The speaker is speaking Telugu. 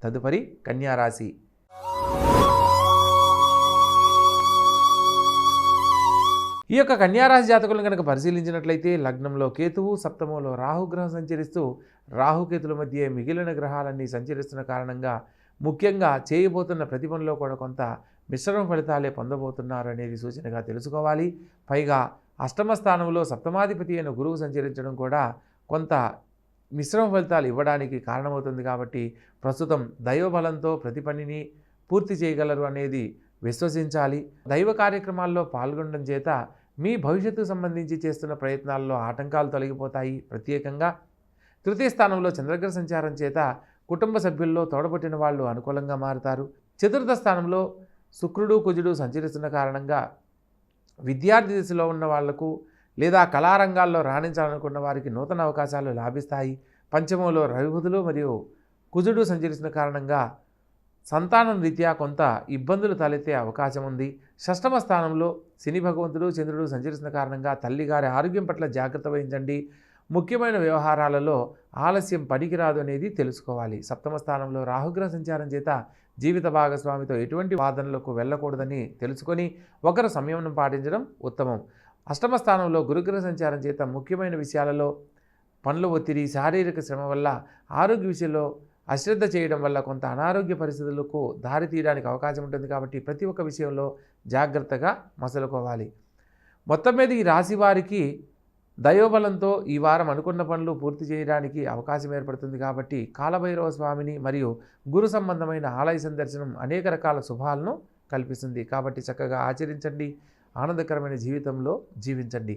తదుపరి కన్యారాశి. ఈ యొక్క కన్యారాశి జాతకులను కనుక పరిశీలించినట్లయితే లగ్నంలో కేతువు, సప్తమంలో రాహుగ్రహం సంచరిస్తూ రాహుకేతుల మధ్య మిగిలిన గ్రహాలన్నీ సంచరిస్తున్న కారణంగా ముఖ్యంగా చేయబోతున్న ప్రతి పనిలో కూడా కొంత మిశ్రమ ఫలితాలే పొందబోతున్నారు అనేది సూచనగా తెలుసుకోవాలి. పైగా అష్టమ స్థానంలో సప్తమాధిపతి అయిన గురువు సంచరించడం కూడా కొంత మిశ్రమ ఫలితాలు ఇవ్వడానికి కారణమవుతుంది. కాబట్టి ప్రస్తుతం దైవబలంతో ప్రతి పనిని పూర్తి చేయగలరు అనేది విశ్వసించాలి. దైవ కార్యక్రమాల్లో పాల్గొనడం చేత మీ భవిష్యత్తుకు సంబంధించి చేస్తున్న ప్రయత్నాల్లో ఆటంకాలు తొలగిపోతాయి. ప్రత్యేకంగా తృతీయ స్థానంలో చంద్రగ్రహ సంచారం చేత కుటుంబ సభ్యుల్లో తోడబుట్టిన వాళ్ళు అనుకూలంగా మారుతారు. చతుర్థ స్థానంలో శుక్రుడు, కుజుడు సంచరిస్తున్న కారణంగా విద్యార్థి దశలో ఉన్న వాళ్లకు లేదా కళారంగాల్లో రాణించాలనుకున్న వారికి నూతన అవకాశాలు లాభిస్తాయి. పంచమంలో రవిబుధులు మరియు కుజుడు సంచరిస్తున్న కారణంగా సంతానం రీత్యా కొంత ఇబ్బందులు తలెత్తే అవకాశం ఉంది. షష్టమ స్థానంలో శని భగవంతుడు, చంద్రుడు సంచరిస్తున్న కారణంగా తల్లిగారి ఆరోగ్యం పట్ల జాగ్రత్త వహించండి. ముఖ్యమైన వ్యవహారాలలో ఆలస్యం పనికిరాదు అనేది తెలుసుకోవాలి. సప్తమ స్థానంలో రాహుగ్రహ సంచారం చేత జీవిత భాగస్వామితో ఎటువంటి వాదనలకు వెళ్ళకూడదని తెలుసుకొని ఒకరు సంయమనం పాటించడం ఉత్తమం. అష్టమ స్థానంలో గురుగ్రహ సంచారం చేత ముఖ్యమైన విషయాలలో పనుల ఒత్తిడి, శారీరక శ్రమ వల్ల ఆరోగ్య విషయంలో అశ్రద్ధ చేయడం వల్ల కొంత అనారోగ్య పరిస్థితులకు దారి తీయడానికి అవకాశం ఉంటుంది. కాబట్టి ప్రతి ఒక్క విషయంలో జాగ్రత్తగా మసలుకోవాలి. మొత్తం మీద ఈ రాశి వారికి దైవబలంతో ఈ వారం అనుకున్న పనులు పూర్తి చేయడానికి అవకాశం ఏర్పడుతుంది. కాబట్టి కాలభైరవ స్వామిని మరియు గురు సంబంధమైన ఆలయ సందర్శనం అనేక రకాల శుభాలను కల్పిస్తుంది. కాబట్టి చక్కగా ఆచరించండి, ఆనందకరమైన జీవితంలో జీవించండి.